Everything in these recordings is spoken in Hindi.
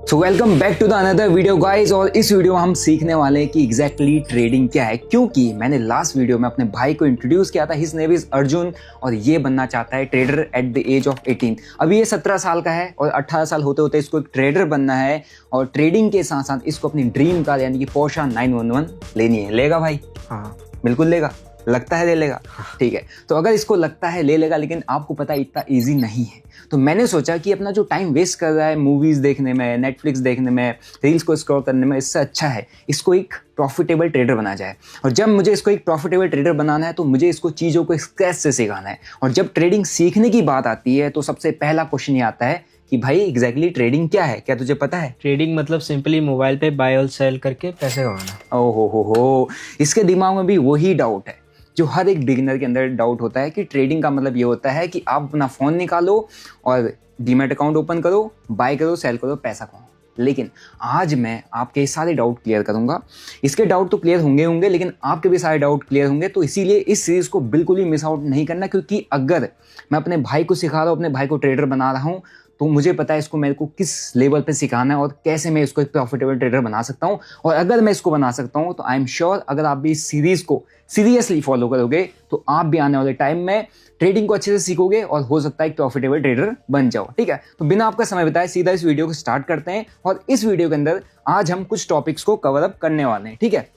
So welcome back to the another video guys. और इस वीडियो में हम सीखने वाले हैं कि एग्जैक्टली ट्रेडिंग क्या है, क्योंकि मैंने लास्ट वीडियो में अपने भाई को इंट्रोड्यूस किया था। हिज नेम इज अर्जुन और ये बनना चाहता है trader at the age of 18। अभी ये 17 साल का है और 18 साल होते होते इसको एक ट्रेडर बनना है और ट्रेडिंग के साथ साथ इसको अपनी ड्रीम कार यानी कि पोर्शा 911 लेनी है। लेगा भाई? हाँ बिल्कुल लेगा। लगता है ले लेगा? ठीक है, तो अगर इसको लगता है ले लेगा, लेकिन आपको पता है इतना इजी नहीं है। तो मैंने सोचा कि अपना जो टाइम वेस्ट कर रहा है मूवीज देखने में, नेटफ्लिक्स देखने में, रील्स को स्क्रॉल करने में, इससे अच्छा है इसको एक प्रॉफिटेबल ट्रेडर बना जाए। और जब मुझे इसको एक प्रॉफिटेबल ट्रेडर बनाना है तो मुझे इसको चीज़ों को स्क्रैच से सिखाना है। और जब ट्रेडिंग सीखने की बात आती है तो सबसे पहला क्वेश्चन ये आता है कि भाई एग्जैक्टली ट्रेडिंग क्या है, क्या तुझे पता है? ट्रेडिंग मतलब सिंपली मोबाइल पे बाय और सेल करके पैसे कमाना। ओहो हो, इसके दिमाग में भी वही डाउट है जो हर एक बिगिनर के अंदर डाउट होता है कि ट्रेडिंग का मतलब ये होता है कि आप अपना फ़ोन निकालो और डीमैट अकाउंट ओपन करो, बाय करो, सेल करो, पैसा कमाओ। लेकिन आज मैं आपके सारे डाउट क्लियर करूंगा। इसके डाउट तो क्लियर होंगे लेकिन आपके भी सारे डाउट क्लियर होंगे। तो इसीलिए इस सीरीज़ को बिल्कुल ही मिस आउट नहीं करना, क्योंकि अगर मैं अपने भाई को सिखा रहा हूँ, अपने भाई को ट्रेडर बना रहा हूँ, तो मुझे पता है इसको मेरे को किस लेवल पे सिखाना है और कैसे मैं इसको एक प्रॉफिटेबल ट्रेडर बना सकता हूँ। और अगर मैं इसको बना सकता हूँ तो आई एम श्योर अगर आप भी इस सीरीज़ को सीरियसली फॉलो करोगे तो आप भी आने वाले टाइम में ट्रेडिंग को अच्छे से सीखोगे और हो सकता है एक प्रॉफिटेबल ट्रेडर बन जाओ। ठीक है, तो बिना आपका समय बिताए सीधा इस वीडियो को स्टार्ट करते हैं। और इस वीडियो के अंदर आज हम कुछ टॉपिक्स को कवर अप करने वाले हैं। ठीक है,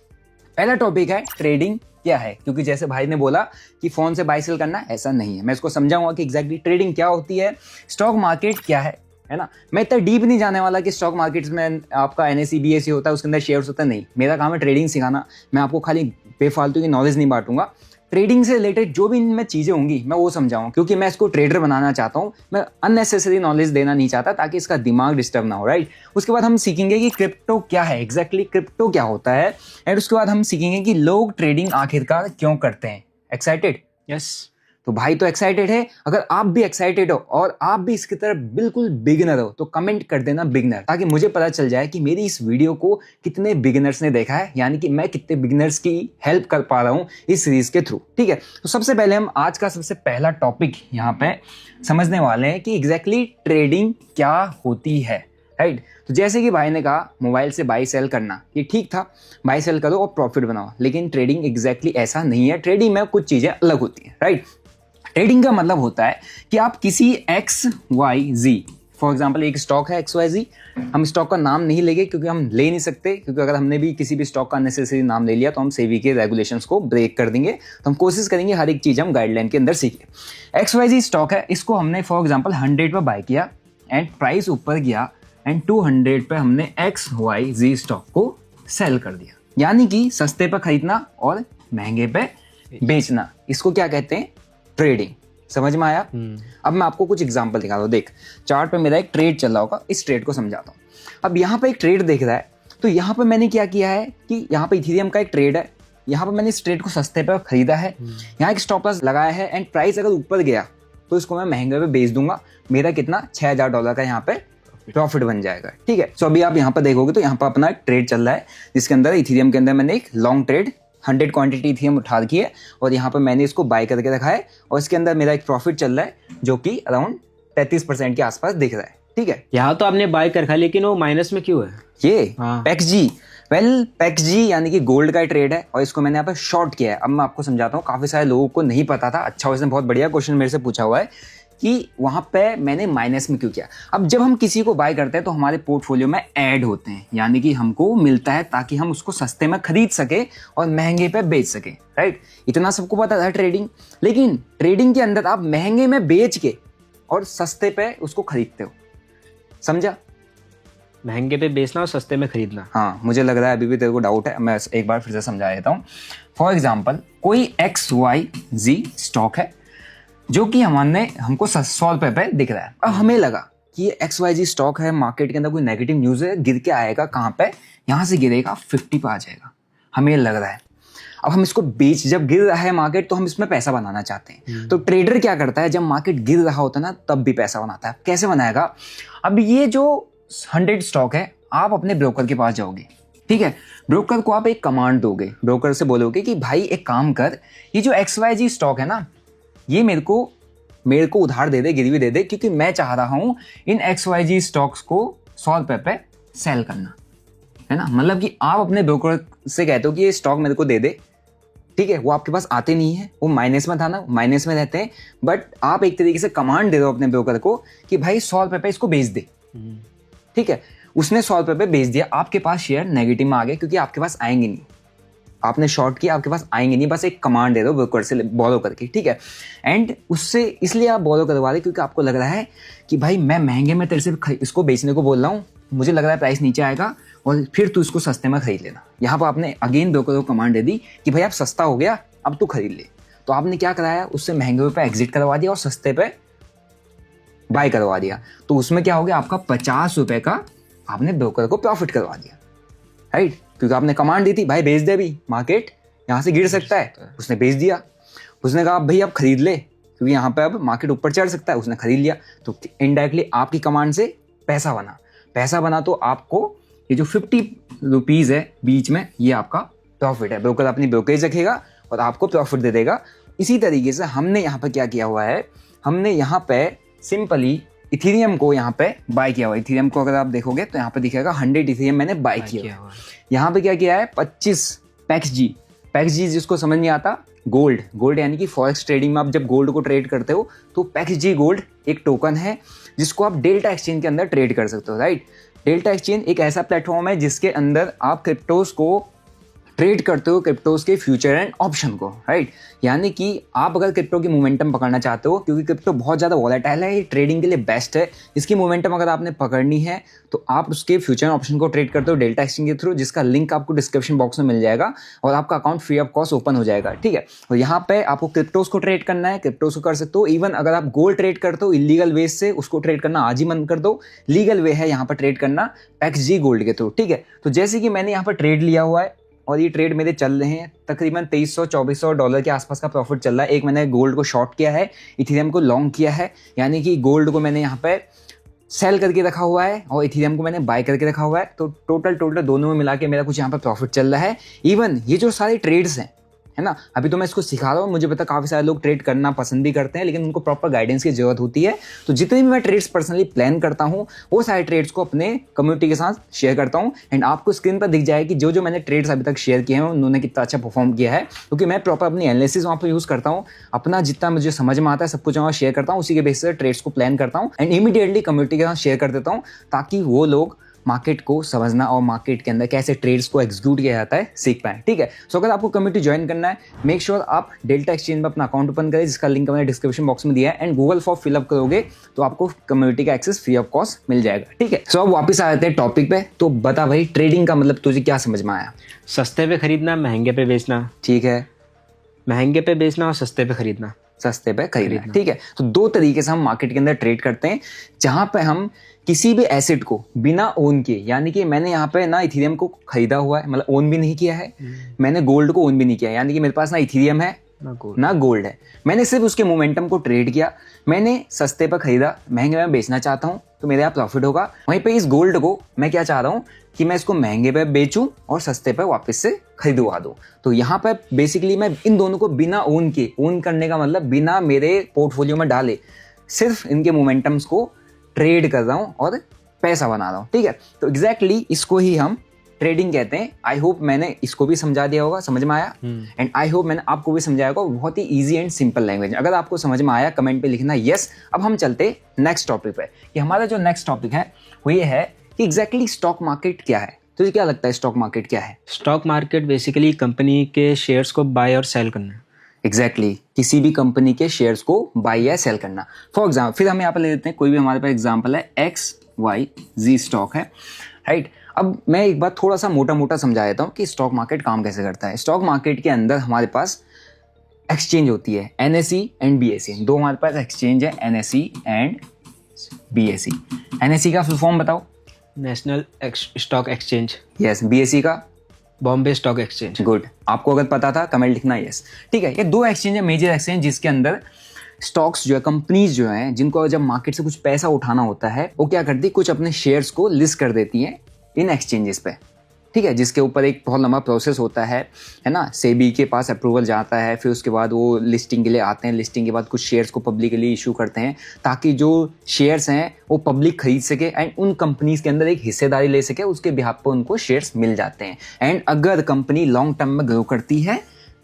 पहला टॉपिक है ट्रेडिंग क्या है, क्योंकि जैसे भाई ने बोला कि फोन से बाय सेल करना, ऐसा नहीं है। मैं इसको समझाऊंगा कि एग्जैक्टली ट्रेडिंग क्या होती है, स्टॉक मार्केट क्या है ना। मैं इतना डीप नहीं जाने वाला कि स्टॉक मार्केट्स में आपका NSE BSE होता है, उसके अंदर शेयर्स होता है, नहीं। मेरा काम है ट्रेडिंग सिखाना। मैं आपको खाली बेफालतू की नॉलेज नहीं बांटूंगा। ट्रेडिंग से रिलेटेड जो भी इनमें चीज़ें होंगी मैं वो समझाऊंगा, क्योंकि मैं इसको ट्रेडर बनाना चाहता हूँ। मैं अननेसेसरी नॉलेज देना नहीं चाहता ताकि इसका दिमाग डिस्टर्ब ना हो, राइट। उसके बाद हम सीखेंगे कि क्रिप्टो क्या है, एग्जैक्टली क्रिप्टो क्या होता है। एंड उसके बाद हम सीखेंगे कि लोग ट्रेडिंग आखिरकार क्यों करते हैं। एक्साइटेड? यस। तो भाई तो एक्साइटेड है। अगर आप भी एक्साइटेड हो और आप भी इसकी तरफ बिल्कुल बिगिनर हो तो कमेंट कर देना बिगिनर, ताकि मुझे पता चल जाए कि मेरी इस वीडियो को कितने बिगिनर्स ने देखा है, यानी कि मैं कितने बिगिनर्स की हेल्प कर पा रहा हूं इस सीरीज के थ्रू। ठीक है, तो सबसे पहले हम आज का सबसे पहला टॉपिक यहाँ पे समझने वाले हैं कि एग्जैक्टली ट्रेडिंग क्या होती है, राइट। तो जैसे कि भाई ने कहा मोबाइल से बाई सेल करना, ये ठीक था, बाई सेल करो और प्रॉफिट बनाओ। लेकिन ट्रेडिंग एग्जैक्टली ऐसा नहीं है। ट्रेडिंग में कुछ चीज़ें अलग होती हैं, राइट। ट्रेडिंग का मतलब होता है कि आप किसी XYZ, फॉर एग्जाम्पल एक स्टॉक है XYZ, हम स्टॉक का नाम नहीं लेंगे क्योंकि हम ले नहीं सकते, क्योंकि अगर हमने भी किसी भी स्टॉक का अननेसेसरी नाम ले लिया तो हम सेबी के रेगुलेशंस को ब्रेक कर देंगे। तो हम कोशिश करेंगे हर एक चीज़ हम गाइडलाइन के अंदर सीखें। XYZ स्टॉक है, इसको हमने फॉर एग्जाम्पल 100 पर बाय किया एंड प्राइस ऊपर गया एंड 200 पे हमने XYZ स्टॉक को सेल कर दिया। यानी कि सस्ते पर खरीदना और महंगे पे बेचना, इसको क्या कहते हैं? ट्रेडिंग। समझ में आया? अब मैं आपको कुछ एग्जांपल दिखा दूं। देख, चार्ट पे मेरा एक ट्रेड चल रहा होगा, इस ट्रेड को समझाता हूँ। अब यहाँ पे एक ट्रेड देख रहा है, तो यहाँ पे मैंने क्या किया है कि यहाँ पे इथेरियम का एक ट्रेड है, यहाँ पे मैंने इस ट्रेड को सस्ते पे खरीदा है, यहाँ एक स्टॉप लॉस लगाया है एंड प्राइस अगर ऊपर गया तो इसको मैं महंगे पे बेच दूंगा। मेरा कितना? $6000 का यहाँ पे प्रॉफिट बन जाएगा। ठीक है, सो अभी आप यहाँ पर देखोगे तो यहाँ पर अपना एक ट्रेड चल रहा है जिसके अंदर इथेरियम के अंदर मैंने एक लॉन्ग ट्रेड 100 क्वांटिटी थी हम उठा रखी है और यहाँ पर मैंने इसको बाय करके रखा है और इसके अंदर मेरा एक प्रॉफिट चल रहा है जो कि अराउंड 33% के आसपास दिख रहा है। ठीक है, यहाँ तो आपने बाय कर रखा, लेकिन वो माइनस में क्यों है? ये पैक्सजी, पैक्सजी यानी कि गोल्ड का ट्रेड है और इसको मैंने यहाँ पर शॉर्ट किया है। अब मैं आपको समझाता हूँ, काफी सारे लोगों को नहीं पता था। अच्छा, इसने बहुत बढ़िया क्वेश्चन मेरे से पूछा हुआ है कि वहां पे मैंने माइनस में क्यों किया। अब जब हम किसी को बाय करते हैं तो हमारे पोर्टफोलियो में ऐड होते हैं, यानी कि हमको मिलता है ताकि हम उसको सस्ते में खरीद सके और महंगे पे बेच सके, राइट। इतना सबको पता था ट्रेडिंग। लेकिन ट्रेडिंग के अंदर आप महंगे में बेच के और सस्ते पे उसको खरीदते हो। समझा? महंगे पे बेचना और सस्ते में खरीदना। हाँ, मुझे लग रहा है अभी भी तेरे को डाउट है, मैं एक बार फिर से समझा देता हूँ। फॉर एग्जाम्पल कोई XYZ स्टॉक है जो कि हमको ₹100 पे दिख रहा है। अब हमें लगा कि ये XYZ स्टॉक है, मार्केट के अंदर कोई नेगेटिव न्यूज़ है, गिर के आएगा कहाँ पे? यहाँ से गिरेगा 50 पे आ जाएगा, हमें लग रहा है। अब हम इसको जब गिर रहा है मार्केट तो हम इसमें पैसा बनाना चाहते हैं। तो ट्रेडर क्या करता है, जब मार्केट गिर रहा होता है ना तब भी पैसा बनाता है। कैसे बनाएगा? अब ये जो 100 स्टॉक है, आप अपने ब्रोकर के पास जाओगे, ठीक है। ब्रोकर को आप एक कमांड दोगे, ब्रोकर से बोलोगे कि भाई एक काम कर, ये जो XYZ स्टॉक है ना, ये मेरे को उधार दे दे, गिरवी दे दे, क्योंकि मैं चाह रहा हूं इन XYZ स्टॉक्स को ₹100 पे सेल करना, है ना। मतलब कि आप अपने ब्रोकर से कहते हो कि ये स्टॉक मेरे को दे दे, ठीक है, वो आपके पास आते नहीं है, वो माइनस में था ना, माइनस में रहते हैं, बट आप एक तरीके से कमांड दे दो अपने ब्रोकर को कि भाई 100 रुपये पे इसको बेच दे, ठीक है। उसने 100 रुपये पे बेच दिया, आपके पास शेयर नेगेटिव में आ गए क्योंकि आपके पास आएंगे नहीं, आपने शॉर्ट किया, आपके पास आएंगे नहीं, बस एक कमांड दे दो ब्रोकर से बोरो करके, ठीक है। एंड उससे इसलिए आप बोरो करवा रहे क्योंकि आपको लग रहा है कि भाई मैं महंगे में तेरे से इसको बेचने को बोल रहा हूँ, मुझे लग रहा है प्राइस नीचे आएगा और फिर तू इसको सस्ते में खरीद लेना। यहाँ पर आपने अगेन ब्रोकर को कमांड दे दी कि भाई आप सस्ता हो गया, अब तू खरीद ले। तो आपने क्या कराया, उससे महंगे पे एग्जिट करवा दिया और सस्ते पे बाय करवा दिया। तो उसमें क्या हो गया, आपका 50 रुपए का आपने ब्रोकर को प्रॉफिट करवा दिया, राइट। क्योंकि आपने कमांड दी थी भाई बेच दे, भी मार्केट यहाँ से गिर सकता है, उसने बेच दिया। उसने कहा भाई अब खरीद ले क्योंकि यहाँ पे अब मार्केट ऊपर चढ़ सकता है, उसने खरीद लिया। तो इनडायरेक्टली आपकी कमांड से पैसा बना, तो आपको ये जो 50 रुपीज़ है बीच में, ये आपका प्रॉफिट है। ब्रोकर अपनी ब्रोकरेज रखेगा और आपको प्रॉफिट दे देगा। इसी तरीके से हमने यहाँ पर क्या किया हुआ है, हमने यहाँ पे सिंपली इथेरियम को यहाँ पे बाय किया हुआ है। इथेरियम को अगर आप देखोगे तो यहाँ पे दिखेगा 100 इथेरियम मैंने बाय किया हुआ है। यहाँ पे क्या किया है, 25 पैक्स जी जिसको समझ नहीं आता, गोल्ड यानी कि फॉरेक्स ट्रेडिंग में आप जब गोल्ड को ट्रेड करते हो तो पैक्स जी गोल्ड एक टोकन है जिसको आप डेल्टा एक्सचेंज के अंदर ट्रेड कर सकते हो, राइट। डेल्टा एक्सचेंज एक ऐसा प्लेटफॉर्म है जिसके अंदर आप क्रिप्टोज को ट्रेड करते हो, क्रिप्टोज के फ्यूचर एंड ऑप्शन को, राइट। यानी कि आप अगर क्रिप्टो की मोमेंटम पकड़ना चाहते हो, क्योंकि क्रिप्टो बहुत ज़्यादा वॉलेटाइल है, ये ट्रेडिंग के लिए बेस्ट है, इसकी मोमेंटम अगर आपने पकड़नी है तो आप उसके फ्यूचर ऑप्शन को ट्रेड करते हो डेल्टा एक्सचेंज के थ्रू, जिसका लिंक आपको डिस्क्रिप्शन बॉक्स में मिल जाएगा और आपका account free of cost open हो जाएगा, ठीक है। और यहाँ पे आपको क्रिप्टोज को ट्रेड करना है, क्रिप्टोज को कर सकते हो। इवन अगर आप गोल्ड ट्रेड करते हो इलीगल वे से, उसको ट्रेड करना आज ही बंद कर दो। लीगल वे है यहाँ पर ट्रेड करना पैक्स जी गोल्ड के थ्रू, ठीक है। तो जैसे कि मैंने यहाँ पर ट्रेड लिया हुआ है और ये ट्रेड मेरे चल रहे हैं, तकरीबन $2300-2400 के आसपास का प्रॉफिट चल रहा है। एक मैंने गोल्ड को शॉर्ट किया है, इथेरियम को लॉन्ग किया है, यानी कि गोल्ड को मैंने यहाँ पे सेल करके रखा हुआ है और इथेरियम को मैंने बाय करके रखा हुआ है। तो टोटल दोनों में मिला के मेरा कुछ यहाँ पर प्रॉफिट चल रहा है। इवन ये जो सारे ट्रेड्स हैं, है ना, अभी तो मैं इसको सिखा रहा हूँ, मुझे पता काफ़ी सारे लोग ट्रेड करना पसंद भी करते हैं, लेकिन उनको प्रॉपर गाइडेंस की जरूरत होती है। तो जितने भी मैं ट्रेड्स पर्सनली प्लान करता हूँ वो सारे ट्रेड्स को अपने कम्युनिटी के साथ शेयर करता हूँ। एंड आपको स्क्रीन पर दिख जाएगी जो मैंने ट्रेड्स अभी तक शेयर किए हैं उन्होंने कितना अच्छा परफॉर्म किया है, क्योंकि मैं प्रॉपर अपनी एनालिसिस वहाँ पर यूज़ करता हूँ। अपना जितना मुझे समझ में आता है सब कुछ वहाँ शेयर करता हूँ, उसी के बेसिस पर ट्रेड्स को प्लान करता हूँ एंड इमीडिएटली कम्युनिटी के साथ शेयर कर देता हूँ, ताकि वो लोग मार्केट को समझना और मार्केट के अंदर कैसे ट्रेड्स को एग्जीक्यूट किया जाता है सीख पाएं, ठीक है। सो अगर आपको कम्युनिटी ज्वाइन करना है, मेक श्योर आप डेल्टा एक्सचेंज में अपना अकाउंट ओपन करें, जिसका लिंक मैंने डिस्क्रिप्शन बॉक्स में दिया है, एंड गूगल फॉर्म फिलअप करोगे तो आपको कम्युनिटी का एक्सेस फ्री ऑफ कॉस्ट मिल जाएगा, ठीक है। सो अब वापस आ जाते हैं टॉपिक पे। तो बता भाई, ट्रेडिंग का मतलब तुझे क्या समझ में आया? सस्ते पे खरीदना, महंगे पे बेचना। ठीक है, महंगे पे बेचना और सस्ते पे खरीदना। सस्ते पे खरीदना, ठीक है। तो दो तरीके से हम मार्केट के अंदर ट्रेड करते हैं, जहां पे हम किसी भी एसेट को बिना ओन किए, यानी कि मैंने यहाँ पे ना इथेरियम को खरीदा हुआ है, मतलब ओन भी नहीं किया है, मैंने गोल्ड को ओन भी नहीं किया, यानी कि मेरे पास ना इथेरियम है ना गोल्ड है, मैंने सिर्फ उसके मोमेंटम को ट्रेड किया, मैंने सस्ते पर खरीदा, महंगे में बेचना चाहता हूँ तो मेरे यहाँ प्रॉफिट होगा। वहीं पे इस गोल्ड को मैं क्या चाह रहा हूँ कि मैं इसको महंगे पे बेचूं और सस्ते पे वापस से खरीदवा दूं। तो यहाँ पे बेसिकली मैं इन दोनों को बिना ओन के, ओन करने का मतलब बिना मेरे पोर्टफोलियो में डाले, सिर्फ इनके मोमेंटम्स को ट्रेड कर रहा हूँ और पैसा बना रहा हूँ, ठीक है। तो एग्जैक्टली इसको ही हम ट्रेडिंग कहते हैं। आई होप मैंने इसको भी समझा दिया होगा, समझ में आया, एंड आई होप मैंने आपको भी समझाया होगा बहुत ही इजी एंड सिंपल लैंग्वेज। अगर आपको समझ में आया कमेंट पे लिखना यस। अब हम चलते नेक्स्ट टॉपिक पे, कि हमारा जो नेक्स्ट टॉपिक है वो ये है कि एग्जैक्टली स्टॉक मार्केट क्या है। तुझे क्या लगता है स्टॉक मार्केट क्या है? स्टॉक मार्केट बेसिकली कंपनी के शेयर्स को बाय और सेल करना। एग्जैक्टली किसी भी कंपनी के शेयर्स को बाय या सेल करना। फॉर एग्जाम्पल, फिर हम यहाँ पे ले लेते हैं कोई भी हमारे पास एग्जाम्पल है, XYZ स्टॉक है, राइट। अब मैं एक बार थोड़ा सा मोटा मोटा समझा देता हूँ कि स्टॉक मार्केट काम कैसे करता है। स्टॉक मार्केट के अंदर हमारे पास एक्सचेंज होती है, NSE एंड BSE, दो हमारे पास एक्सचेंज है, NSE एंड BSE। NSE का फुल फॉर्म बताओ। National stock exchange. Yes. BSE का? Bombay stock exchange. गुड, आपको अगर पता था कमेंट लिखना यस, ठीक है। ये दो एक्सचेंज है, मेजर एक्सचेंज, जिसके अंदर स्टॉक्स जो है, कंपनीज जो हैं, जिनको जब मार्केट से कुछ पैसा उठाना होता है वो क्या करती है, कुछ अपने शेयर्स को लिस्ट कर देती हैं इन एक्सचेंजेस पे, ठीक है, जिसके ऊपर एक बहुत लंबा प्रोसेस होता है ना, सेबी के पास अप्रूवल जाता है, फिर उसके बाद वो लिस्टिंग के लिए आते हैं, लिस्टिंग के बाद कुछ शेयर्स को पब्लिकली इशू करते हैं ताकि जो शेयर्स हैं वो पब्लिक खरीद सके एंड उन कंपनीज के अंदर एक हिस्सेदारी ले सके, उसके बिहाफ पर उनको शेयर्स मिल जाते हैं। एंड अगर कंपनी लॉन्ग टर्म में ग्रो करती है,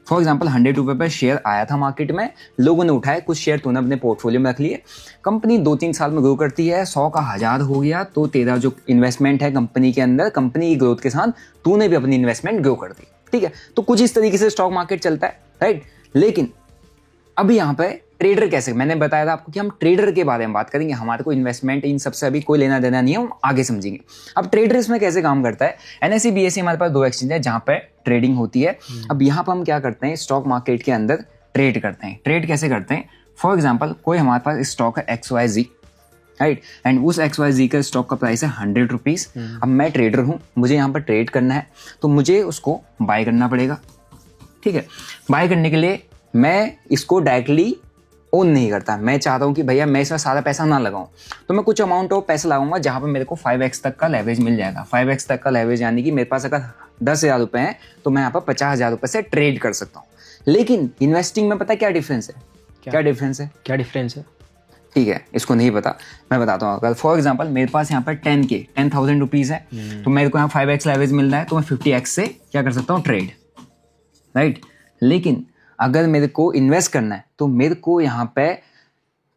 फॉर एग्जाम्पल 100 रुपये पर शेयर आया था मार्केट में, लोगों ने उठाए, कुछ शेयर तूने अपने पोर्टफोलियो में रख लिए, कंपनी 2-3 साल में ग्रो करती है, 100 का 1000 हो गया, तो तेरा जो इन्वेस्टमेंट है कंपनी के अंदर, कंपनी की ग्रोथ के साथ तूने भी अपनी इन्वेस्टमेंट ग्रो कर दी। ठीक है, तो कुछ इस तरीके से स्टॉक मार्केट चलता है, राइट। लेकिन अभी यहाँ पे ट्रेडर कैसे, मैंने बताया था आपको कि हम ट्रेडर के बारे में बात करेंगे, हमारे को इन्वेस्टमेंट इन सबसे अभी कोई लेना देना नहीं है, हम आगे समझेंगे। अब ट्रेडर इसमें कैसे काम करता है, NSE BSE हमारे पास 2 एक्सचेंज है जहाँ पे ट्रेडिंग होती है। अब यहाँ पर हम क्या करते हैं, स्टॉक मार्केट के अंदर ट्रेड करते हैं। ट्रेड कैसे करते हैं, फॉर एग्जाम्पल कोई हमारे पास स्टॉक है XYZ, राइट, एंड उस XYZ का स्टॉक का प्राइस है 100 रुपीज़। अब मैं ट्रेडर हूँ, मुझे यहाँ पर ट्रेड करना है, तो मुझे उसको बाय करना पड़ेगा। ठीक है, बाय करने के लिए मैं इसको डायरेक्टली ओन नहीं करता, मैं चाहता हूँ कि भैया मैं इसमें सारा पैसा ना लगाऊं, तो मैं कुछ अमाउंट ऑफ पैसा लगाऊंगा जहाँ पे मेरे को 5x तक का लेवरेज मिल जाएगा। 5x तक का लेवरेज यानी कि मेरे पास अगर 10,000 रुपये हैं तो मैं यहाँ पर 50,000 रुपये से ट्रेड कर सकता हूँ। लेकिन इन्वेस्टिंग में पता क्या डिफरेंस है, क्या डिफरेंस है, ठीक है, इसको नहीं पता, मैं बताता हूँ। अगर फॉर एग्जाम्पल मेरे पास यहाँ पर 10,000 रुपीज़ है, तो मेरे को यहाँ 5x लेवरेज मिल रहा है, तो मैं 50x से क्या कर सकता हूँ, ट्रेड, राइट। लेकिन अगर मेरे को इन्वेस्ट करना है तो मेरे को यहाँ पे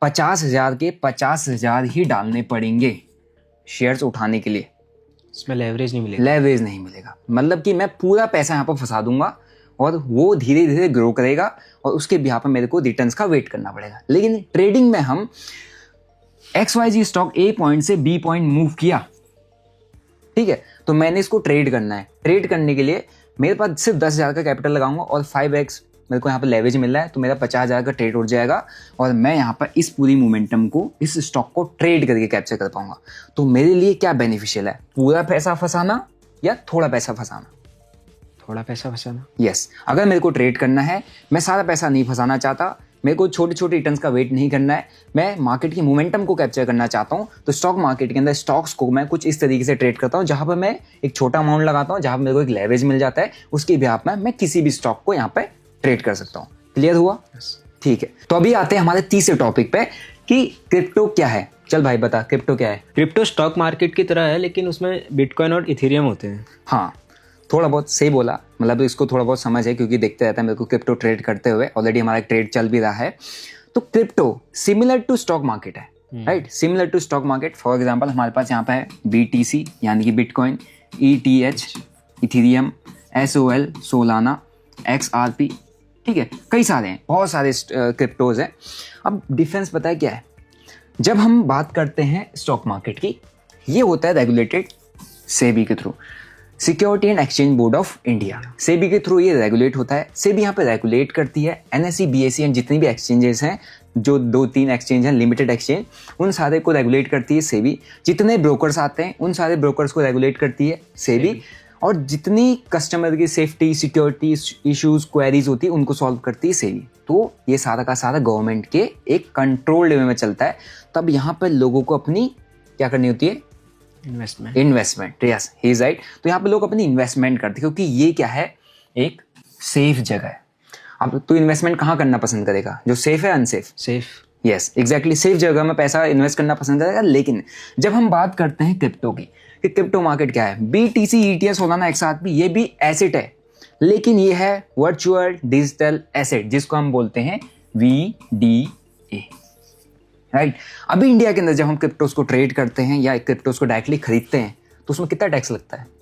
50,000 के 50,000 ही डालने पड़ेंगे शेयर्स उठाने के लिए, इसमें लेवरेज नहीं मिलेगा। मतलब कि मैं पूरा पैसा यहाँ पर फंसा दूंगा और वो धीरे धीरे ग्रो करेगा और उसके बिहाफ पे मेरे को रिटर्न्स का वेट करना पड़ेगा। लेकिन ट्रेडिंग में हम XYZ स्टॉक A पॉइंट से B पॉइंट मूव किया, ठीक है, तो मैंने इसको ट्रेड करना है। ट्रेड करने के लिए मेरे पास सिर्फ 10,000 का कैपिटल लगाऊंगा और 5x मेरे को यहाँ पर लेवरेज मिल रहा है, तो मेरा 50,000 का ट्रेड उठ जाएगा और मैं यहाँ पर इस पूरी मोमेंटम को, इस स्टॉक को ट्रेड करके कैप्चर कर पाऊंगा। तो मेरे लिए क्या बेनिफिशियल है, पूरा पैसा फंसाना या थोड़ा पैसा फंसाना? थोड़ा पैसा फंसाना। यस, अगर मेरे को ट्रेड करना है, मैं सारा पैसा नहीं फंसाना चाहता, मेरे को छोटे छोटे रिटर्न्स का वेट नहीं करना है, मैं मार्केट की मोमेंटम को कैप्चर करना चाहता हूँ, तो स्टॉक मार्केट के अंदर स्टॉक्स को मैं कुछ इस तरीके से ट्रेड करता हूँ जहाँ पर मैं एक छोटा अमाउंट लगाता हूँ, जहाँ पर मेरे को एक लेवरेज मिल जाता है, उसके बिहाफ में मैं किसी भी स्टॉक को यहाँ पे ट्रेड कर सकता हूँ। क्लियर हुआ? ठीक है, तो अभी आते हैं हमारे तीसरे टॉपिक पे कि क्रिप्टो क्या है। चल भाई बता, क्रिप्टो क्या है? क्रिप्टो स्टॉक मार्केट की तरह है, लेकिन उसमें बिटकॉइन और इथेरियम होते हैं। हाँ, थोड़ा बहुत सही बोला, मतलब इसको थोड़ा बहुत समझ है क्योंकि देखते रहता है मेरे को क्रिप्टो ट्रेड करते हुए, ऑलरेडी हमारा ट्रेड चल भी रहा है। तो crypto similar to stock market है, right, similar to stock market. For example हमारे पास यहाँ पे है BTC यानी कि bitcoin, ETH ethereum, SOL Solana, XRP, ठीक है, कई सारे हैं, बहुत सारे क्रिप्टोज हैं। अब डिफरेंस पता है क्या है, जब हम बात करते हैं स्टॉक मार्केट की, ये होता है रेगुलेटेड सेबी के through, security and exchange board of India, SEBI के थ्रू ये रेगुलेट होता है। सेबी यहाँ पे रेगुलेट करती है NSE BSE एंड जितनी भी एक्सचेंजेस हैं, जो 2-3 एक्सचेंज हैं लिमिटेड एक्सचेंज, उन सारे को रेगुलेट करती है सेबी। जितने ब्रोकर्स आते हैं उन सारे ब्रोकर्स को रेगुलेट करती है सेबी, और जितनी कस्टमर की सेफ्टी सिक्योरिटी इश्यूज क्वेरीज होती है उनको सॉल्व करती है सेबी। तो ये सारा का सारा गवर्नमेंट के एक कंट्रोल्ड वे में चलता है। तब यहाँ पर लोगों को अपनी क्या करनी होती है, investment. Yes, he is right. तो यहाँ पे लोग अपनी इन्वेस्टमेंट करते हैं क्योंकि ये क्या है, एक सेफ जगह है। अब तू इन्वेस्टमेंट कहाँ करना पसंद करेगा, जो सेफ है unsafe? Safe. Yes, exactly, safe जगह में पैसा इन्वेस्ट करना पसंद करेगा। लेकिन जब हम बात करते हैं क्रिप्टो की, कि क्रिप्टो मार्केट क्या है, BTC ETH सोलाना XRP, ये भी एसेट है, लेकिन ये है वर्चुअल डिजिटल एसेट, जिसको हम बोलते हैं VDA, राइट। अभी इंडिया के अंदर जब हम क्रिप्टोस को ट्रेड करते हैं या क्रिप्टोस को डायरेक्टली खरीदते हैं तो उसमें कितना टैक्स लगता है?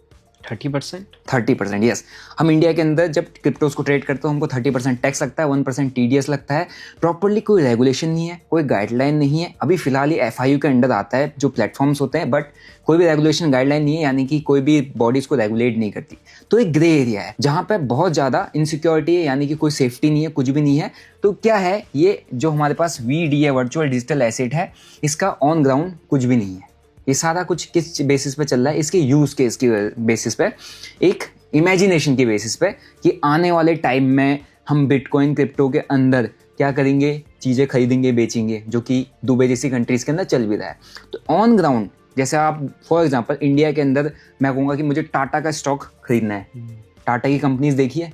30%। यस, हम इंडिया के अंदर जब क्रिप्टोस को ट्रेड करते हैं हमको 30% टैक्स लगता है, 1% TDS लगता है। प्रॉपर्ली कोई रेगुलेशन नहीं है, कोई गाइडलाइन नहीं है। अभी फिलहाल ये FIU के अंडर आता है जो प्लेटफॉर्म्स होते हैं, बट कोई भी रेगुलेशन गाइडलाइन नहीं है, यानी कि कोई भी बॉडीज को रेगुलेट नहीं करती। तो एक ग्रे एरिया है जहाँ पे बहुत ज़्यादा इनसिक्योरिटी है, यानी कि कोई सेफ्टी नहीं है, कुछ भी नहीं है। तो क्या है, ये जो हमारे पास VDA वर्चुअल डिजिटल एसेट है, इसका ऑन ग्राउंड कुछ भी नहीं है। ये सारा कुछ किस बेसिस पे चल रहा है, इसके यूज केस की बेसिस पे, एक इमेजिनेशन की बेसिस पे कि आने वाले टाइम में हम बिटकॉइन क्रिप्टो के अंदर क्या करेंगे, चीज़ें खरीदेंगे बेचेंगे, जो कि दुबई जैसी कंट्रीज के अंदर चल भी रहा है। तो ऑन ग्राउंड जैसे आप फॉर एग्जांपल इंडिया के अंदर मैं कहूँगा कि मुझे टाटा का स्टॉक खरीदना है, टाटा की कंपनीज देखिए,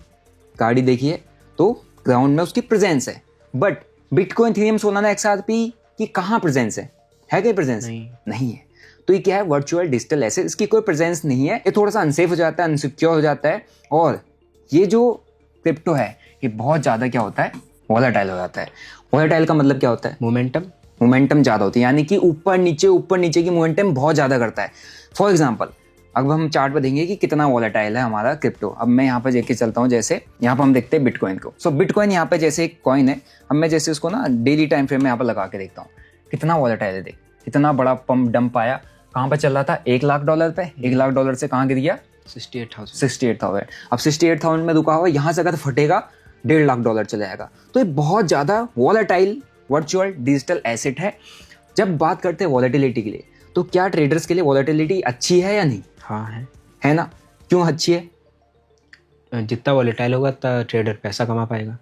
गाड़ी देखिए, तो ग्राउंड में उसकी प्रेजेंस है। But bitcoin, Ethereum, Solana, XRP की कहाँ प्रेजेंस है कहीं प्रेजेंस? नहीं है। तो ये क्या है? वर्चुअल डिजिटल एसेट, इसकी कोई प्रेजेंस नहीं है। ये थोड़ा सा अनसेफ हो जाता है, अनसिक्योर हो जाता है, और ये जो क्रिप्टो है ये बहुत ज़्यादा क्या होता है? वॉलेटाइल हो जाता है। वॉलेटाइल का मतलब क्या होता है? मोमेंटम ज़्यादा होती है, यानी कि ऊपर नीचे की मोमेंटम बहुत ज़्यादा करता है। फॉर एग्जाम्पल अब हम चार्ट पर देखेंगे कि कितना वॉलेटाइल है हमारा क्रिप्टो। अब मैं यहाँ पर लेके चलता हूँ, जैसे यहाँ पर हम देखते हैं बिटकॉइन को। सो बिटकॉइन यहाँ पे जैसे एक कॉइन है, अब मैं जैसे उसको ना डेली टाइम फ्रेम में यहाँ पर लगा के देखता हूँ, कितना वॉलेटाइल है। देख कितना बड़ा पंप डंप आया, कहाँ पर चल रहा था? $1,00,000 पे। $1,00,000 से कहाँ गिर गया? 68,000। अब 68,000 में रुका हुआ, यहाँ से अगर फटेगा $1,50,000 चला जाएगा। तो ये बहुत ज़्यादा वॉलेटाइल वर्चुअल डिजिटल एसेट है। जब बात करते हैं वॉलेटिलिटी के लिए, तो क्या ट्रेडर्स के लिए वॉलेटिलिटी अच्छी है या नहीं? हाँ है ना। क्यों अच्छी है? जितना वॉलेटाइल होगा उतना ट्रेडर पैसा कमा पाएगा।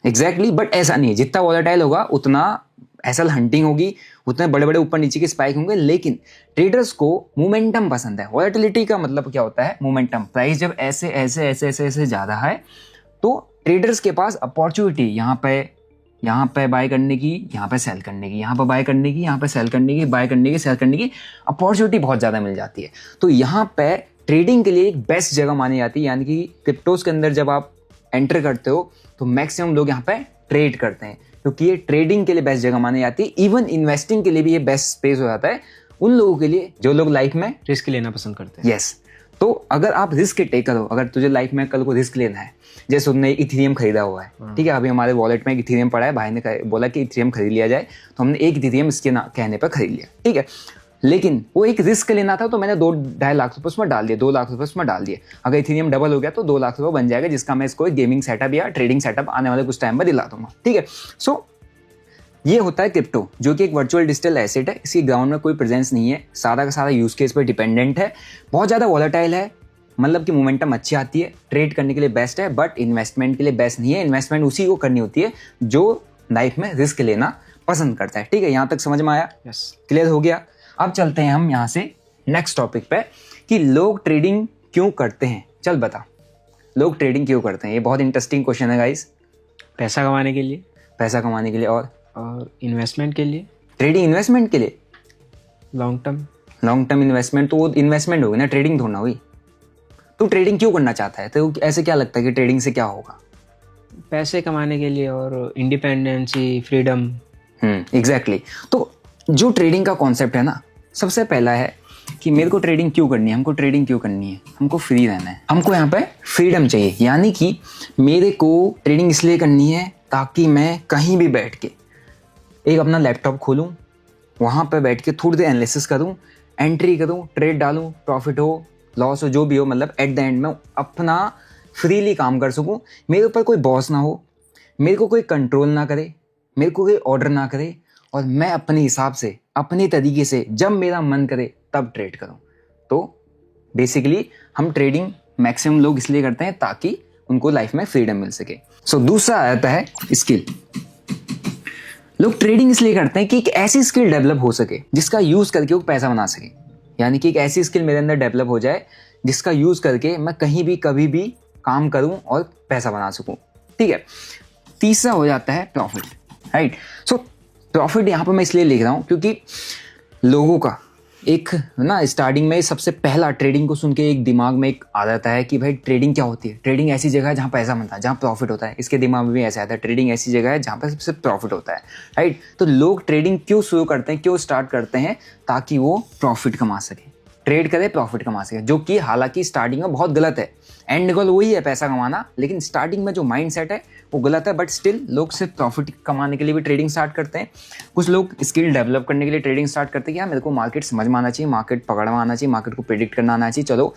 एग्जैक्टली, बट ऐसा नहीं है। जितना वॉलेटाइल होगा उतना एसएल हंटिंग होगी, उतने बड़े बड़े ऊपर नीचे के स्पाइक होंगे, लेकिन ट्रेडर्स को मोमेंटम पसंद है। वॉलेटिलिटी का मतलब क्या होता है? मोमेंटम। प्राइस जब ऐसे ऐसे ऐसे ऐसे ऐसे ज़्यादा है तो ट्रेडर्स के पास अपॉर्चुनिटी यहाँ पे बाय करने की, यहाँ पे सेल करने की, यहाँ पे बाय करने की, यहाँ पे सेल करने की, बाय करने की, सेल करने की अपॉर्चुनिटी बहुत ज़्यादा मिल जाती है। तो यहाँ पे ट्रेडिंग के लिए एक बेस्ट जगह मानी जाती है, यानी कि क्रिप्टोज के अंदर जब आप एंटर करते हो तो मैक्सिमम लोग यहाँ पे ट्रेड करते हैं, क्योंकि ये ट्रेडिंग के लिए बेस्ट जगह मानी जाती है। इवन इन्वेस्टिंग के लिए भी ये बेस्ट स्पेस हो जाता है उन लोगों के लिए जो लोग लाइफ में रिस्क लेना पसंद करते हैं। यस। तो अगर आप रिस्क टेकर हो, अगर तुझे लाइफ में कल को रिस्क लेना है, जैसे उन्होंने इथेरियम खरीदा हुआ है, ठीक है, अभी हमारे वॉलेट में एक इथेरियम पड़ा है, भाई ने बोला कि इथेरियम खरीद लिया जाए, तो हमने एक इथेरियम इसके कहने पर खरीद लिया, ठीक है। लेकिन वो एक रिस्क लेना था, तो मैंने 2-2.5 लाख रुपए उसमें डाल दिए, 2 लाख रुपए उसमें डाल दिए। अगर इथेरियम डबल हो गया तो 2 लाख रुपए बन जाएगा, जिसका मैं इसको गेमिंग सेटअप या ट्रेडिंग सेटअप आने वाले कुछ टाइम में दिला दूंगा, ठीक है। सो ये होता है क्रिप्टो, जो कि एक वर्चुअल डिजिटल एसेट है। इसकी ग्राउंड में कोई प्रेजेंस नहीं है, सारा का सारा यूज केस पर डिपेंडेंट है, बहुत ज़्यादा वॉलेटाइल है, मतलब कि मोमेंटम अच्छी आती है, ट्रेड करने के लिए बेस्ट है, बट इन्वेस्टमेंट के लिए बेस्ट नहीं है। इन्वेस्टमेंट उसी को करनी होती है जो लाइफ में रिस्क लेना पसंद करता है, ठीक है। यहाँ तक समझ में आया? यस, क्लियर हो गया। अब चलते हैं हम यहाँ से नेक्स्ट टॉपिक पे कि लोग ट्रेडिंग क्यों करते हैं। चल बता, लोग ट्रेडिंग क्यों करते हैं? ये बहुत इंटरेस्टिंग क्वेश्चन है गाइस। पैसा कमाने के लिए, और इन्वेस्टमेंट के लिए। ट्रेडिंग इन्वेस्टमेंट के लिए, लॉन्ग टर्म इन्वेस्टमेंट, तो वो इन्वेस्टमेंट होगी ना, ट्रेडिंग थोड़ा ना हुई। तो ट्रेडिंग क्यों करना चाहता है? तो ऐसे क्या लगता है कि ट्रेडिंग से क्या होगा? पैसे कमाने के लिए और इंडिपेंडेंसी, फ्रीडम। एग्जैक्टली। तो जो ट्रेडिंग का कॉन्सेप्ट है ना, सबसे पहला है कि मेरे को ट्रेडिंग क्यों करनी है, हमको ट्रेडिंग क्यों करनी है? हमको फ्री रहना है, हमको यहाँ पे फ्रीडम चाहिए। यानी कि मेरे को ट्रेडिंग इसलिए करनी है ताकि मैं कहीं भी बैठ के एक अपना लैपटॉप खोलूँ, वहाँ पे बैठ के थोड़ी देर एनालिसिस करूँ, एंट्री करूँ, ट्रेड डालूँ, प्रॉफिट हो लॉस हो जो भी हो, मतलब एट द एंड में अपना फ्रीली काम कर सकूँ। मेरे ऊपर कोई बॉस ना हो, मेरे को कोई कंट्रोल ना करे, मेरे को कोई ऑर्डर ना करे, और मैं अपने हिसाब से अपने तरीके से जब मेरा मन करे तब ट्रेड करूँ। तो बेसिकली हम ट्रेडिंग मैक्सिमम लोग इसलिए करते हैं ताकि उनको लाइफ में फ्रीडम मिल सके। सो दूसरा आता है स्किल। लोग ट्रेडिंग इसलिए करते हैं कि एक ऐसी स्किल डेवलप हो सके जिसका यूज करके वो पैसा बना सके, यानी कि एक ऐसी स्किल मेरे अंदर डेवलप हो जाए जिसका यूज करके मैं कहीं भी कभी भी काम करूं और पैसा बना सकूं, ठीक है। तीसरा हो जाता है प्रॉफिट, राइट। सो प्रॉफिट यहाँ पर मैं इसलिए लिख रहा हूँ क्योंकि लोगों का एक ना स्टार्टिंग में सबसे पहला ट्रेडिंग को सुन के एक दिमाग में एक आ जाता है कि भाई ट्रेडिंग क्या होती है? ट्रेडिंग ऐसी जगह है जहाँ पैसा बनता है, जहाँ प्रॉफिट होता है। इसके दिमाग में भी ऐसा आता है, ट्रेडिंग ऐसी जगह है जहाँ पर सबसे प्रॉफिट होता है, राइट। तो लोग ट्रेडिंग क्यों शुरू करते हैं, क्यों स्टार्ट करते हैं? ताकि वो प्रॉफिट कमा सके, ट्रेड करे, प्रॉफिट कमा सके, जो कि हालांकि स्टार्टिंग में बहुत गलत है। एंड गोल वही है पैसा कमाना, लेकिन स्टार्टिंग में जो माइंड सेट है वो गलत है। बट स्टिल लोग सिर्फ प्रॉफिट कमाने के लिए भी ट्रेडिंग स्टार्ट करते हैं। कुछ लोग स्किल डेवलप करने के लिए ट्रेडिंग स्टार्ट करते हैं कि यार मेरे को मार्केट समझ में आना चाहिए, मार्केट पकड़ में आना चाहिए, मार्केट को प्रेडिक्ट करना आना चाहिए, चलो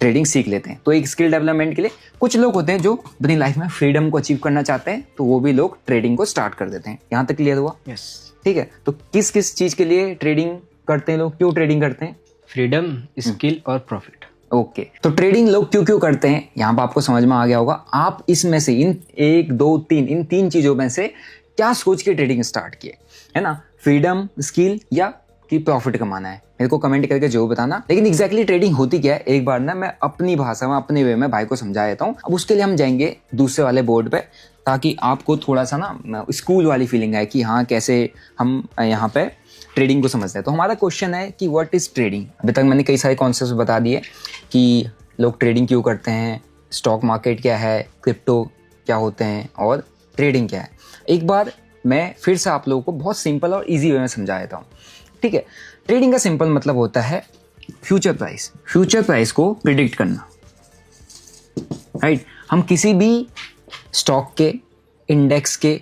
ट्रेडिंग सीख लेते हैं। तो एक स्किल डेवलपमेंट के लिए कुछ लोग होते हैं जो अपनी लाइफ में फ्रीडम को अचीव करना चाहते हैं, तो वो भी लोग ट्रेडिंग को स्टार्ट कर देते हैं। यहाँ तक क्लियर हुआ? यस, ठीक है। तो किस किस चीज़ के लिए ट्रेडिंग करते हैं लोग, क्यों ट्रेडिंग करते हैं? फ्रीडम, स्किल और प्रॉफिट। ओके, तो ट्रेडिंग लोग क्यों क्यों करते हैं यहाँ पर आपको समझ में आ गया होगा। आप इसमें से इन 1, 2, 3 इन 3 चीजों में से क्या सोच के ट्रेडिंग स्टार्ट किए, है ना? फ्रीडम, स्किल या कि प्रॉफिट कमाना है? मेरे को कमेंट करके जरूर बताना। लेकिन एग्जैक्टली ट्रेडिंग होती क्या है, एक बार ना मैं अपनी भाषा में अपने वे में भाई को समझा देता हूँ। अब उसके लिए हम जाएंगे दूसरे वाले बोर्ड पे, ताकि आपको थोड़ा सा ना स्कूल वाली फीलिंग आए कि हाँ कैसे हम यहाँ पे ट्रेडिंग को समझते हैं। तो हमारा क्वेश्चन है कि व्हाट इज ट्रेडिंग। अभी तक मैंने कई सारे कॉन्सेप्ट बता दिए कि लोग ट्रेडिंग क्यों करते हैं, स्टॉक मार्केट क्या है, क्रिप्टो क्या होते हैं और ट्रेडिंग क्या है। एक बार मैं फिर से आप लोगों को बहुत सिंपल और इजी वे में समझा देता हूँ, ठीक है। ट्रेडिंग का सिंपल मतलब होता है फ्यूचर प्राइस को प्रिडिक्ट करना, राइट। हम किसी भी स्टॉक के, इंडेक्स के,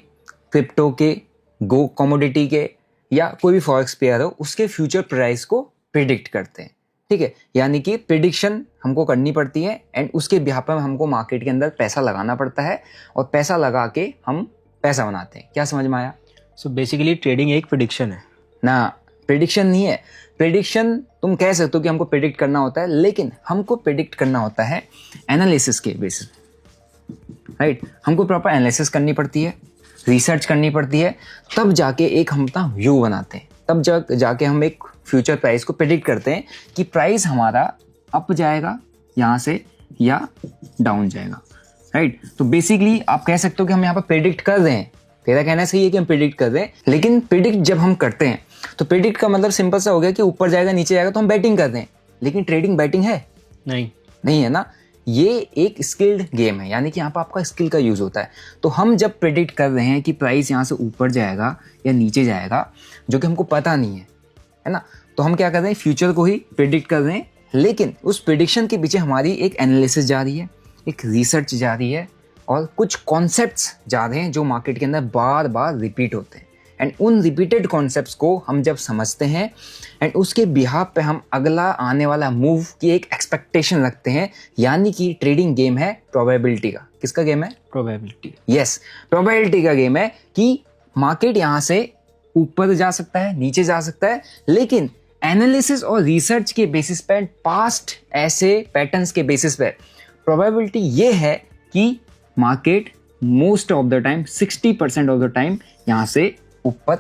क्रिप्टो के, गो कमोडिटी के या कोई भी फॉरेक्स पेयर हो, उसके फ्यूचर प्राइस को प्रिडिक्ट करते हैं, ठीक है। यानी कि प्रिडिक्शन हमको करनी पड़ती है एंड उसके बिहाफ पे हमको मार्केट के अंदर पैसा लगाना पड़ता है और पैसा लगा के हम पैसा बनाते हैं। क्या समझ में आया? सो बेसिकली ट्रेडिंग एक प्रेडिक्शन है ना, प्रिडिक्शन नहीं है। प्रिडिक्शन तुम कह सकते हो कि हमको प्रिडिक्ट करना होता है, लेकिन हमको प्रिडिक्ट करना होता है एनालिसिस के बेसिस, राइट। हमको प्रॉपर एनालिसिस करनी पड़ती है, रिसर्च करनी पड़ती है, तब जाके एक हम अपना व्यू बनाते हैं, तब जाके हम एक फ्यूचर प्राइस को प्रिडिक्ट करते हैं कि प्राइस हमारा अप जाएगा यहाँ से या डाउन जाएगा, राइट। तो बेसिकली आप कह सकते हो कि हम यहाँ पर प्रिडिक्ट कर रहे हैं। तेरा कहना सही है कि हम प्रिडिक्ट कर रहे हैं, लेकिन प्रिडिक्ट जब हम करते हैं तो प्रिडिक्ट का मतलब सिंपल सा हो गया कि ऊपर जाएगा नीचे जाएगा तो हम बैटिंग कर रहे हैं। लेकिन ट्रेडिंग बैटिंग है? नहीं है ना। ये एक स्किल्ड गेम है, यानी कि यहाँ पर आपका स्किल का यूज होता है। तो हम जब प्रिडिक्ट कर रहे हैं कि प्राइस यहाँ से ऊपर जाएगा या नीचे जाएगा, जो कि हमको पता नहीं है ना, तो हम क्या कर रहे हैं, फ्यूचर को ही प्रिडिक्ट कर रहे हैं। लेकिन उस प्रिडिक्शन के पीछे हमारी एक एनालिसिस जा रही है, एक रिसर्च जा रही है और कुछ कॉन्सेप्ट्स जा रहे हैं जो मार्केट के अंदर बार बार रिपीट होते हैं। एंड उन रिपीटेड कॉन्सेप्ट्स को हम जब समझते हैं एंड उसके बिहाफ पे हम अगला आने वाला मूव की एक एक्सपेक्टेशन रखते हैं, यानी कि ट्रेडिंग गेम है प्रोबेबिलिटी का। किसका गेम है? प्रोबेबिलिटी। यस, प्रोबेबिलिटी का गेम है कि मार्केट यहाँ से ऊपर जा सकता है, नीचे जा सकता है, लेकिन एनालिसिस और रिसर्च के बेसिस पे, पास्ट ऐसे पैटर्न्स के बेसिस पे प्रोबेबिलिटी ये है कि market most of the time 60% of the time यहाँ से ऊपर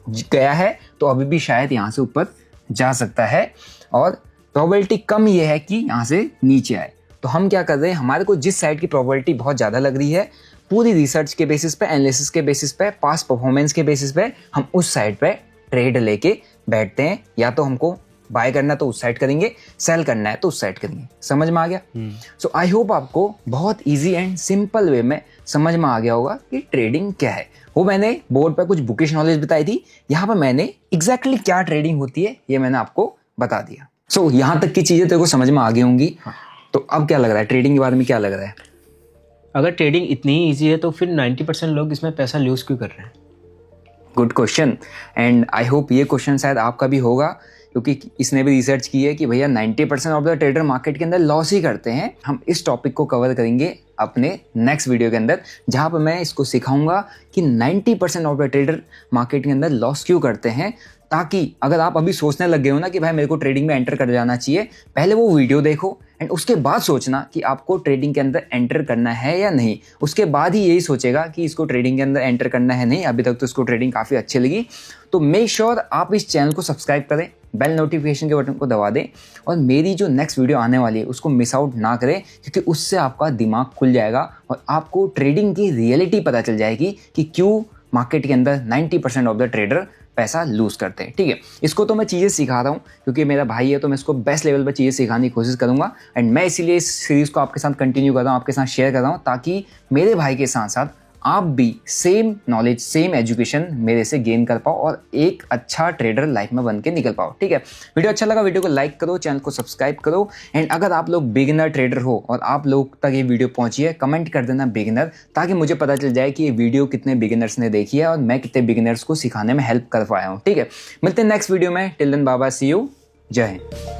गया है, तो अभी भी शायद यहाँ से ऊपर जा सकता है, और प्रोबेबिलिटी कम ये है कि यहाँ से नीचे आए। तो हम क्या कर रहे हैं, हमारे को जिस साइड की प्रोबेबिलिटी बहुत ज़्यादा लग रही है, पूरी रिसर्च के बेसिस पे, एनालिसिस के बेसिस पे, पास्ट परफॉर्मेंस के बेसिस पे हम उस साइड पे ट्रेड लेके बैठते हैं। या तो हमको बाय करना तो उस साइड करेंगे, सेल करना है तो उस साइड करेंगे। समझ में आ गया? सो आई होप आपको बहुत इजी एंड सिंपल वे में समझ में आ गया होगा कि ट्रेडिंग क्या है। वो मैंने बोर्ड पर कुछ बुकिश नॉलेज बताई थी, यहाँ पर मैंने एग्जैक्टली क्या ट्रेडिंग होती है ये मैंने आपको बता दिया। सो यहाँ तक की चीजें तेरे को समझ में आ गई होंगी। तो अब क्या लग रहा है, ट्रेडिंग के बारे में क्या लग रहा है? अगर ट्रेडिंग इतनी ही ईजी है तो फिर 90% लोग इसमें पैसा लूज क्यों कर रहे हैं? Good question, and I hope ये क्वेश्चन शायद आपका भी होगा, क्योंकि इसने भी रिसर्च की है कि भैया 90% ऑफ द ट्रेडर मार्केट के अंदर लॉस ही करते हैं। हम इस टॉपिक को कवर करेंगे अपने नेक्स्ट वीडियो के अंदर, जहां पर मैं इसको सिखाऊंगा कि 90% ऑफ द ट्रेडर मार्केट के अंदर लॉस क्यों करते हैं, ताकि अगर आप अभी सोचने लग गए हो ना कि भाई मेरे को ट्रेडिंग में एंटर कर जाना चाहिए, पहले वो वीडियो देखो एंड उसके बाद सोचना कि आपको ट्रेडिंग के अंदर एंटर करना है या नहीं। उसके बाद ही यही सोचेगा कि इसको ट्रेडिंग के अंदर एंटर करना है नहीं। अभी तक तो इसको ट्रेडिंग काफ़ी अच्छी लगी, तो मेक श्योर आप इस चैनल को सब्सक्राइब करें, बेल नोटिफिकेशन के बटन को दबा दें और मेरी जो नेक्स्ट वीडियो आने वाली है उसको मिस आउट ना करें, क्योंकि उससे आपका दिमाग खुल जाएगा और आपको ट्रेडिंग की रियलिटी पता चल जाएगी कि क्यों मार्केट के अंदर 90% ऑफ द ट्रेडर पैसा लूज करते हैं। ठीक है, इसको तो मैं चीज़ें सिखा रहा हूँ क्योंकि मेरा भाई है, तो मैं इसको बेस्ट लेवल पर चीज़ें सिखाने की कोशिश करूँगा। एंड मैं इसीलिए इस सीरीज़ को आपके साथ कंटिन्यू कर रहा हूँ, आपके साथ शेयर कर रहा हूँ, ताकि मेरे भाई के साथ साथ आप भी सेम नॉलेज, सेम एजुकेशन मेरे से गेन कर पाओ और एक अच्छा ट्रेडर लाइफ में बन के निकल पाओ। ठीक है, वीडियो अच्छा लगा वीडियो को लाइक करो, चैनल को सब्सक्राइब करो। एंड अगर आप लोग बिगिनर ट्रेडर हो और आप लोग तक ये वीडियो पहुंची है, कमेंट कर देना बिगिनर, ताकि मुझे पता चल जाए कि ये वीडियो कितने बिगिनर्स ने देखी है और मैं कितने बिगिनर्स को सिखाने में हेल्प कर पाया हूँ। ठीक है, मिलते हैं नेक्स्ट वीडियो में। Till then bye bye, see you, जय हिंद।